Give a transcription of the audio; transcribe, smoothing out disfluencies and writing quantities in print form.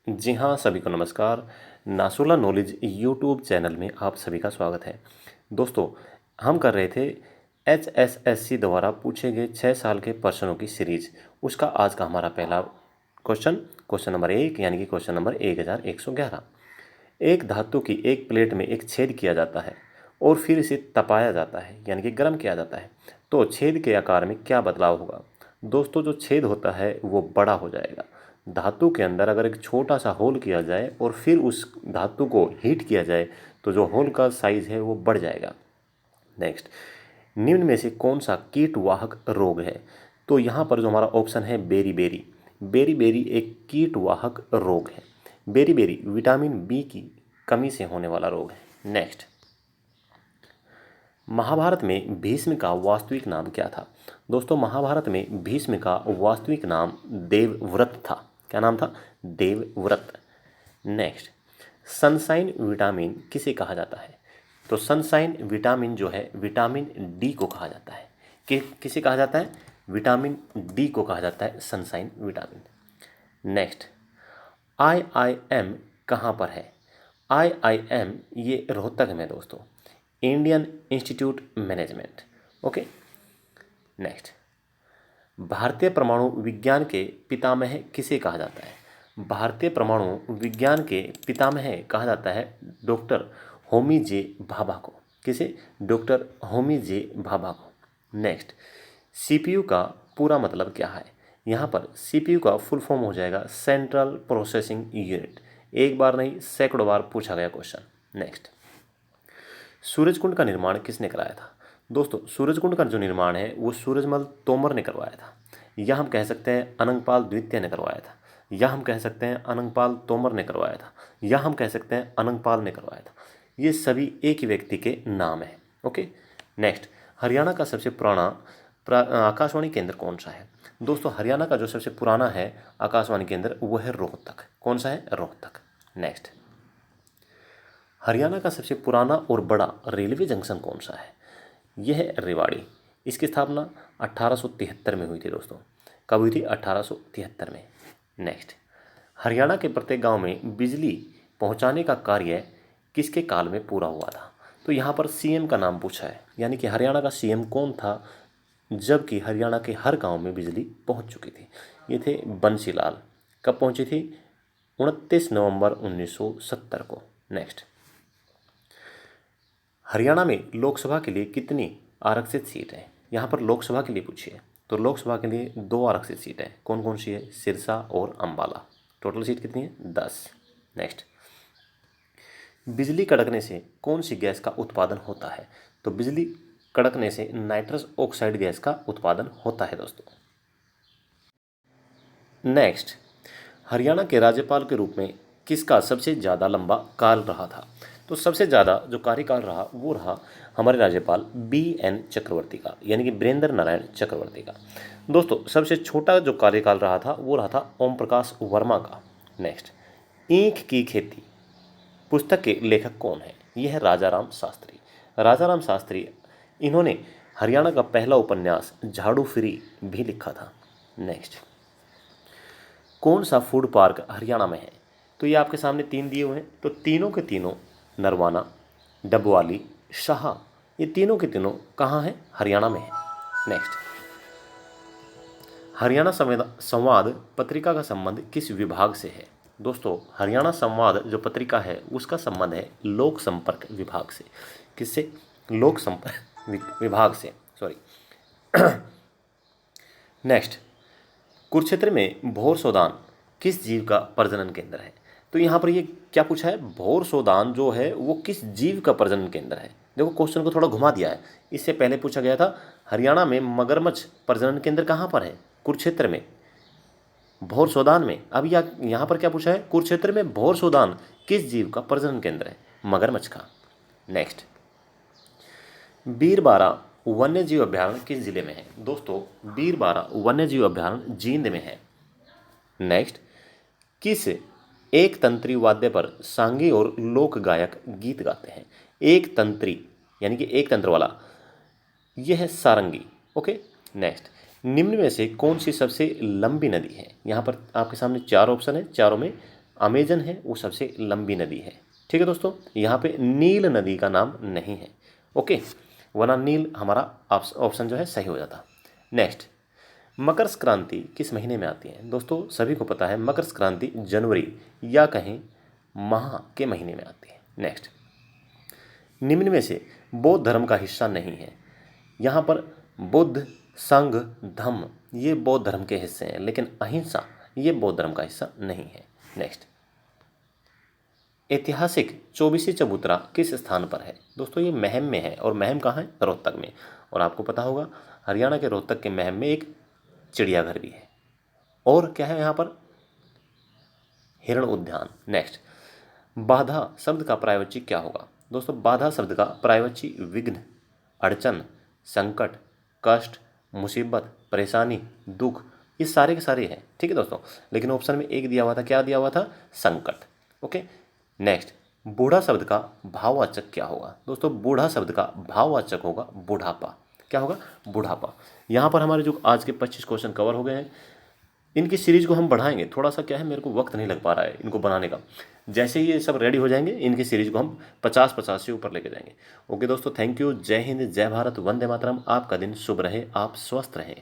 जी हाँ, सभी को नमस्कार। नासुला नॉलेज यूट्यूब चैनल में आप सभी का स्वागत है। दोस्तों, हम कर रहे थे एचएसएससी द्वारा पूछे गए 6 साल के प्रश्नों की सीरीज। उसका आज का हमारा पहला क्वेश्चन नंबर 1 यानी कि क्वेश्चन नंबर 1111। एक धातु की एक प्लेट में एक छेद किया जाता है और फिर इसे तपाया जाता है यानी कि गर्म किया जाता है, तो छेद के आकार में क्या बदलाव होगा? दोस्तों, जो छेद होता है वो बड़ा हो जाएगा। धातु के अंदर अगर एक छोटा सा होल किया जाए और फिर उस धातु को हीट किया जाए तो जो होल का साइज है वो बढ़ जाएगा। नेक्स्ट, निम्न में से कौन सा कीटवाहक रोग है? तो यहाँ पर जो हमारा ऑप्शन है बेरी बेरी एक कीटवाहक रोग है। बेरी विटामिन बी की कमी से होने वाला रोग है। नेक्स्ट, महाभारत में भीष्म का वास्तविक नाम क्या था? दोस्तों, महाभारत में भीष्म का वास्तविक नाम देवव्रत था। क्या नाम था? देवव्रत। नेक्स्ट, सनसाइन विटामिन किसे कहा जाता है? तो सनसाइन विटामिन जो है विटामिन डी को कहा जाता है। किसे कहा जाता है? विटामिन डी को कहा जाता है सनसाइन विटामिन। नेक्स्ट, IIM कहाँ पर है? IIM ये रोहतक में दोस्तों, Indian institute management. Okay. Next, भारतीय परमाणु विज्ञान के पितामह किसे कहा जाता है? भारतीय परमाणु विज्ञान के पितामह कहा जाता है डॉक्टर होमी जे भाभा को। किसे? डॉक्टर होमी जे भाभा को। नेक्स्ट, CPU का पूरा मतलब क्या है? यहाँ पर CPU का फुल फॉर्म हो जाएगा सेंट्रल प्रोसेसिंग यूनिट। एक बार नहीं, सैकड़ों बार पूछा गया क्वेश्चन। नेक्स्ट, सूरजकुंड का निर्माण किसने कराया था? दोस्तों, सूरजकुंड का जो निर्माण है वो सूरजमल तोमर ने करवाया था, या हम कह सकते हैं अनंगपाल द्वितीय ने करवाया था, या हम कह सकते हैं अनंगपाल तोमर ने करवाया था, या हम कह सकते हैं अनंगपाल ने करवाया था। ये सभी एक ही व्यक्ति के नाम हैं। ओके। नेक्स्ट, हरियाणा का सबसे पुराना आकाशवाणी केंद्र कौन सा है? दोस्तों, हरियाणा का जो सबसे पुराना है आकाशवाणी केंद्र वो है रोहतक। कौन सा है? रोहतक। नेक्स्ट, हरियाणा का सबसे पुराना और बड़ा रेलवे जंक्शन कौन सा है? यह है रेवाड़ी। इसकी स्थापना 1873 में हुई थी दोस्तों। कब हुई थी? 1873 में। नेक्स्ट, हरियाणा के प्रत्येक गांव में बिजली पहुंचाने का कार्य किसके काल में पूरा हुआ था? तो यहाँ पर CM का नाम पूछा है, यानी कि हरियाणा का CM कौन था जबकि हरियाणा के हर गांव में बिजली पहुंच चुकी थी? ये थे बंसीलाल। कब पहुंची थी? 29 नवंबर 1970 को। नेक्स्ट, हरियाणा में लोकसभा के लिए कितनी आरक्षित सीट है? यहाँ पर लोकसभा के लिए पूछी है, तो लोकसभा के लिए 2 आरक्षित सीट है। कौन कौन सी है? सिरसा और अंबाला। टोटल सीट कितनी है? 10। नेक्स्ट, बिजली कड़कने से कौन सी गैस का उत्पादन होता है? तो बिजली कड़कने से नाइट्रस ऑक्साइड गैस का उत्पादन होता है दोस्तों। नेक्स्ट, हरियाणा के राज्यपाल के रूप में किसका सबसे ज़्यादा लंबा काल रहा था? तो सबसे ज़्यादा जो कार्यकाल रहा वो रहा हमारे राज्यपाल BN चक्रवर्ती का, यानी कि बीरेंद्र नारायण चक्रवर्ती का। दोस्तों, सबसे छोटा जो कार्यकाल रहा था वो रहा था ओम प्रकाश वर्मा का। नेक्स्ट, ईंख की खेती पुस्तक के लेखक कौन है? यह है राजाराम शास्त्री। राजाराम शास्त्री, इन्होंने हरियाणा का पहला उपन्यास झाड़ू फ्री भी लिखा था। नेक्स्ट, कौन सा फूड पार्क हरियाणा में है? तो ये आपके सामने 3 दिए हुए हैं, तो तीनों के तीनों नरवाना, डबवाली, शाह, ये तीनों के तीनों कहाँ हैं? हरियाणा में है। नेक्स्ट, हरियाणा संवाद पत्रिका का संबंध किस विभाग से है? दोस्तों, हरियाणा संवाद जो पत्रिका है उसका संबंध है लोक संपर्क विभाग से। किससे? लोक संपर्क विभाग से, सॉरी। नेक्स्ट, कुरुक्षेत्र में भोर सोदान किस जीव का प्रजनन केंद्र है? तो यहाँ पर ये क्या पूछा है? भोर सोदान जो है वो किस जीव का प्रजनन केंद्र है? देखो, क्वेश्चन को थोड़ा घुमा दिया है। इससे पहले पूछा गया था हरियाणा में मगरमच्छ प्रजनन केंद्र कहाँ पर है? कुरुक्षेत्र में, भोर सोदान में। अब यहाँ पर क्या पूछा है? कुरुक्षेत्र में भोर सोदान किस जीव का प्रजनन केंद्र है? मगरमच्छ का। नेक्स्ट, बीरबारा वन्य जीव अभ्यारण्य किस जिले में है? दोस्तों, बीरबारा वन्य जीव अभ्यारण्य जींद में है। नेक्स्ट, किस एक तंत्री वाद्य पर सांगी और लोक गायक गीत गाते हैं? एक तंत्री यानी कि एक तंत्र वाला, यह है सारंगी। ओके। नेक्स्ट, निम्न में से कौन सी सबसे लंबी नदी है? यहाँ पर आपके सामने 4 ऑप्शन है, चारों में अमेजन है वो सबसे लंबी नदी है। ठीक है दोस्तों, यहाँ पे नील नदी का नाम नहीं है। ओके, वरना नील हमारा ऑप्शन जो है सही हो जाता। नेक्स्ट, मकर संक्रांति किस महीने में आती है? दोस्तों सभी को पता है मकर संक्रांति जनवरी या कहीं माह के महीने में आती है। नेक्स्ट, निम्न में से बौद्ध धर्म का हिस्सा नहीं है। यहाँ पर बुद्ध, संघ, धम्म ये बौद्ध धर्म के हिस्से हैं, लेकिन अहिंसा ये बौद्ध धर्म का हिस्सा नहीं है। नेक्स्ट, ऐतिहासिक चौबीसी चबूतरा किस स्थान पर है? दोस्तों ये महम में है, और महम कहाँ है? रोहतक में। और आपको पता होगा हरियाणा के रोहतक के महम में एक चिड़ियाघर भी है। और क्या है यहाँ पर? हिरण उद्यान। नेक्स्ट, बाधा शब्द का पर्यायवाची क्या होगा? दोस्तों बाधा शब्द का पर्यायवाची विघ्न, अड़चन, संकट, कष्ट, मुसीबत, परेशानी, दुख, ये सारे के सारे हैं। ठीक है दोस्तों, लेकिन ऑप्शन में एक दिया हुआ था, क्या दिया हुआ था? संकट। ओके, नेक्स्ट, बूढ़ा शब्द का भाववाचक क्या होगा? दोस्तों बूढ़ा शब्द का भाववाचक होगा बुढ़ापा। क्या होगा? बुढ़ापा। यहाँ पर हमारे जो आज के 25 क्वेश्चन कवर हो गए हैं, इनकी सीरीज को हम बढ़ाएंगे। थोड़ा सा क्या है, मेरे को वक्त नहीं लग पा रहा है इनको बनाने का। जैसे ही ये सब रेडी हो जाएंगे, इनकी सीरीज को हम 50 से ऊपर लेके जाएंगे। ओके दोस्तों, थैंक यू। जय हिंद, जय भारत, वंदे मातरम। आपका दिन शुभ रहे, आप स्वस्थ रहें।